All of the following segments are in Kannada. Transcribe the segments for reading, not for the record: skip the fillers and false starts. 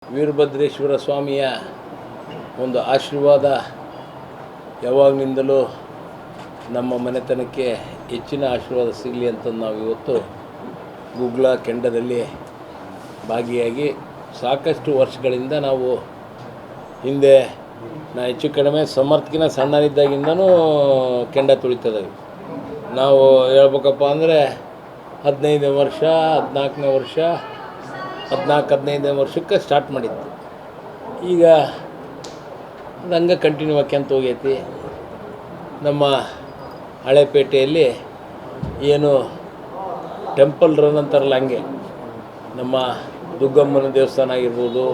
ವೀರಭದ್ರೇಶ್ವರ ಸ್ವಾಮಿಯ ಒಂದು ಆಶೀರ್ವಾದ ಯಾವಾಗಲಿಂದಲೂ ನಮ್ಮ ಮನೆತನಕ್ಕೆ ಹೆಚ್ಚಿನ ಆಶೀರ್ವಾದ ಸಿಗಲಿ ಅಂತ ನಾವು ಇವತ್ತು ಗುಗ್ಲ ಕೆಂಡದಲ್ಲಿ ಭಾಗಿಯಾಗಿ ಸಾಕಷ್ಟು ವರ್ಷಗಳಿಂದ ನಾವು ಹಿಂದೆ ಹೆಚ್ಚು ಕಡಿಮೆ ಸಮರ್ಥಕಿನ ಸಣ್ಣನಿದ್ದಾಗಿಂದನೂ ಕೆಂಡ ತುಳಿತದವಿ. ನಾವು ಹೇಳ್ಬೇಕಪ್ಪ ಅಂದರೆ 15ನೇ ವರ್ಷ 14ನೇ ವರ್ಷ 14-15ನೇ ವರ್ಷಕ್ಕೆ ಸ್ಟಾರ್ಟ್ ಮಾಡಿದ್ದು. ಈಗ ಅದು ಹಂಗೆ ಕಂಟಿನ್ಯೂ ಆಕ್ಯಂತ ಹೋಗೈತಿ. ನಮ್ಮ ಹಳೇಪೇಟೆಯಲ್ಲಿ ಏನು ಟೆಂಪಲ್ ರನ್ ಅಂತಾರಲ್ಲ, ಹಂಗೆ ನಮ್ಮ ದುಗ್ಗಮ್ಮನ ದೇವಸ್ಥಾನ ಆಗಿರ್ಬೋದು,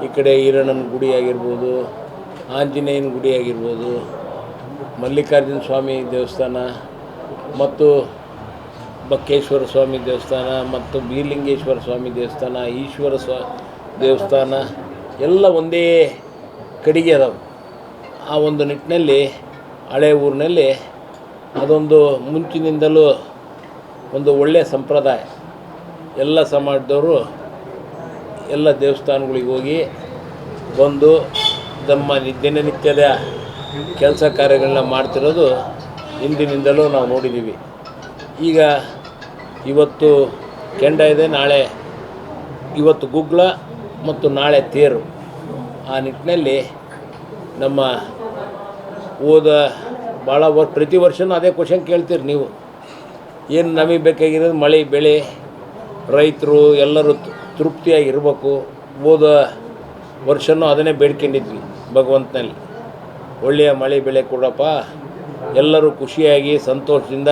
ಈ ಕಡೆ ಈರಣ್ಣನ ಗುಡಿ ಆಗಿರ್ಬೋದು, ಆಂಜನೇಯನ ಗುಡಿ ಆಗಿರ್ಬೋದು, ಮಲ್ಲಿಕಾರ್ಜುನ ಸ್ವಾಮಿ ದೇವಸ್ಥಾನ ಮತ್ತು ಬಕ್ಕೇಶ್ವರ ಸ್ವಾಮಿ ದೇವಸ್ಥಾನ ಮತ್ತು ಬೀರಲಿಂಗೇಶ್ವರ ಸ್ವಾಮಿ ದೇವಸ್ಥಾನ, ಈಶ್ವರ ದೇವಸ್ಥಾನ ಎಲ್ಲ ಒಂದೇ ಕಡೆಗೆ ಅದಾವೆ. ಆ ಒಂದು ನಿಟ್ಟಿನಲ್ಲಿ ಹಳೆ ಊರಿನಲ್ಲಿ ಅದೊಂದು ಮುಂಚಿನಿಂದಲೂ ಒಂದು ಒಳ್ಳೆಯ ಸಂಪ್ರದಾಯ. ಎಲ್ಲ ಸಮಾಜದವರು ಎಲ್ಲ ದೇವಸ್ಥಾನಗಳಿಗೆ ಹೋಗಿ ಬಂದು ತಮ್ಮ ದಿನನಿತ್ಯದ ಕೆಲಸ ಕಾರ್ಯಗಳನ್ನ ಮಾಡ್ತಿರೋದು ಹಿಂದಿನಿಂದಲೂ ನಾವು ನೋಡಿದ್ದೀವಿ. ಈಗ ಇವತ್ತು ಕೆಂಡ ಇದೆ, ನಾಳೆ ಇವತ್ತು ಗುಗ್ಲ ಮತ್ತು ನಾಳೆ ತೇರು. ಆ ನಿಟ್ಟಿನಲ್ಲಿ ನಮ್ಮ ಭಾಳ ಪ್ರತಿ ವರ್ಷವೂ ಅದೇ ಕ್ವಶನ್ ಕೇಳ್ತೀರಿ ನೀವು. ಏನು ನಮಗೆ ಬೇಕಾಗಿರೋದು ಮಳೆ ಬೆಳೆ, ರೈತರು ಎಲ್ಲರೂ ತೃಪ್ತಿಯಾಗಿರ್ಬೇಕು. ವರ್ಷವೂ ಅದನ್ನೇ ಬೇಡ್ಕೊಂಡಿದ್ವಿ ಭಗವಂತನಲ್ಲಿ, ಒಳ್ಳೆಯ ಮಳೆ ಬೆಳೆ ಕೊಡಪ್ಪ, ಎಲ್ಲರೂ ಖುಷಿಯಾಗಿ ಸಂತೋಷದಿಂದ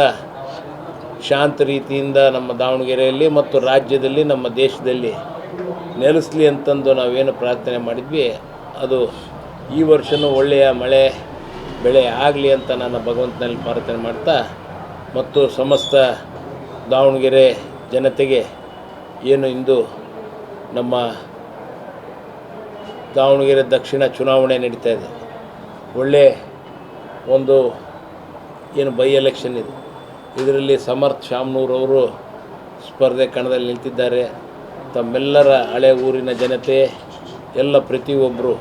ಶಾಂತ ರೀತಿಯಿಂದ ನಮ್ಮ ದಾವಣಗೆರೆಯಲ್ಲಿ ಮತ್ತು ರಾಜ್ಯದಲ್ಲಿ ನಮ್ಮ ದೇಶದಲ್ಲಿ ನೆಲೆಸಲಿ ಅಂತಂದು ನಾವೇನು ಪ್ರಾರ್ಥನೆ ಮಾಡಿದ್ವಿ, ಅದು ಈ ವರ್ಷವೂ ಒಳ್ಳೆಯ ಮಳೆ ಬೆಳೆ ಆಗಲಿ ಅಂತ ನಾನು ಭಗವಂತನಲ್ಲಿ ಪ್ರಾರ್ಥನೆ ಮಾಡ್ತಾ, ಮತ್ತು ಸಮಸ್ತ ದಾವಣಗೆರೆ ಜನತೆಗೆ ಏನು ಇಂದು ನಮ್ಮ ದಾವಣಗೆರೆ ದಕ್ಷಿಣ ಚುನಾವಣೆ ನಡೀತಾ ಇದೆ, ಒಳ್ಳೆಯ ಒಂದು ಏನು ಬೈ ಎಲೆಕ್ಷನ್ ಇದೆ. ಇದರಲ್ಲಿ ಸಮರ್ಥ್ ಶಾಮನೂರವರು ಸ್ಪರ್ಧೆ ಕಣದಲ್ಲಿ ನಿಂತಿದ್ದಾರೆ. ತಮ್ಮೆಲ್ಲರ ಹಳೆ ಊರಿನ ಜನತೆ ಎಲ್ಲ ಪ್ರತಿಯೊಬ್ಬರು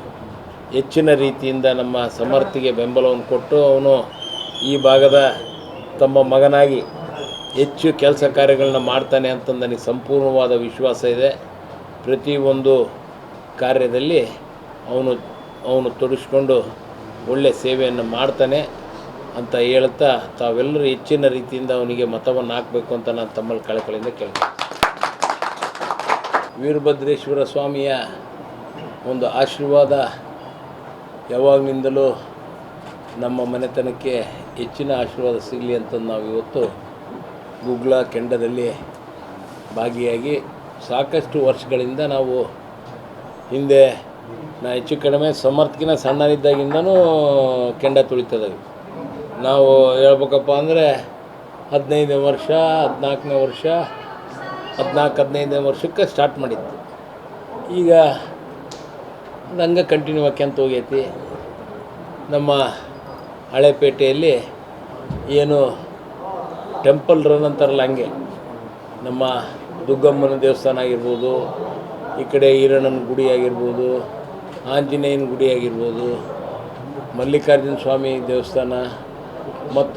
ಹೆಚ್ಚಿನ ರೀತಿಯಿಂದ ನಮ್ಮ ಸಮರ್ಥಿಗೆ ಬೆಂಬಲವನ್ನು ಕೊಟ್ಟು, ಅವನು ಈ ಭಾಗದ ತಮ್ಮ ಮಗನಾಗಿ ಹೆಚ್ಚು ಕೆಲಸ ಕಾರ್ಯಗಳನ್ನ ಮಾಡ್ತಾನೆ ಅಂತ ನನಗೆ ಸಂಪೂರ್ಣವಾದ ವಿಶ್ವಾಸ ಇದೆ. ಪ್ರತಿಯೊಂದು ಕಾರ್ಯದಲ್ಲಿ ಅವನು ತೊಡಗಿಸ್ಕೊಂಡು ಒಳ್ಳೆಯ ಸೇವೆಯನ್ನು ಮಾಡ್ತಾನೆ ಅಂತ ಹೇಳ್ತಾ, ತಾವೆಲ್ಲರೂ ಹೆಚ್ಚಿನ ರೀತಿಯಿಂದ ಅವನಿಗೆ ಮತವನ್ನು ಹಾಕಬೇಕು ಅಂತ ನಾನು ತಮ್ಮಲ್ಲಿ ಕಳಕಳಿಯಿಂದ ಕೇಳ್ತೀನಿ. ವೀರಭದ್ರೇಶ್ವರ ಸ್ವಾಮಿಯ ಒಂದು ಆಶೀರ್ವಾದ ಯಾವಾಗಲಿಂದಲೂ ನಮ್ಮ ಮನೆತನಕ್ಕೆ ಹೆಚ್ಚಿನ ಆಶೀರ್ವಾದ ಸಿಗಲಿ ಅಂತ ನಾವು ಇವತ್ತು ಗುಗ್ಲ ಕೆಂಡದಲ್ಲಿ ಭಾಗಿಯಾಗಿ ಸಾಕಷ್ಟು ವರ್ಷಗಳಿಂದ ನಾವು ಹಿಂದೆ ಹೆಚ್ಚು ಕಡಿಮೆ ಸಮರ್ಥಕಿನ ಸಣ್ಣನಿದ್ದಾಗಿಂದನೂ ಕೆಂಡ ತುಳಿತದವಿ. ನಾವು ಹೇಳ್ಬೇಕಪ್ಪ ಅಂದರೆ 15ನೇ ವರ್ಷ 14ನೇ ವರ್ಷ 14-15ನೇ ವರ್ಷಕ್ಕೆ ಸ್ಟಾರ್ಟ್ ಮಾಡಿದ್ದು. ಈಗ ಅದು ಹಂಗೆ ಕಂಟಿನ್ಯೂ ಆಕ್ಯಂತ ಹೋಗೈತಿ. ನಮ್ಮ ಹಳೇಪೇಟೆಯಲ್ಲಿ ಏನು ಟೆಂಪಲ್ ರನ್ ಅಂತಾರಲ್ಲ, ಹಂಗೆ ನಮ್ಮ ದುಗ್ಗಮ್ಮನ ದೇವಸ್ಥಾನ ಆಗಿರ್ಬೋದು, ಈ ಕಡೆ ಈರಣ್ಣನ ಗುಡಿ ಆಗಿರ್ಬೋದು, ಆಂಜನೇಯನ ಗುಡಿ ಆಗಿರ್ಬೋದು, ಮಲ್ಲಿಕಾರ್ಜುನ ಸ್ವಾಮಿ ದೇವಸ್ಥಾನ ಮತ್ತು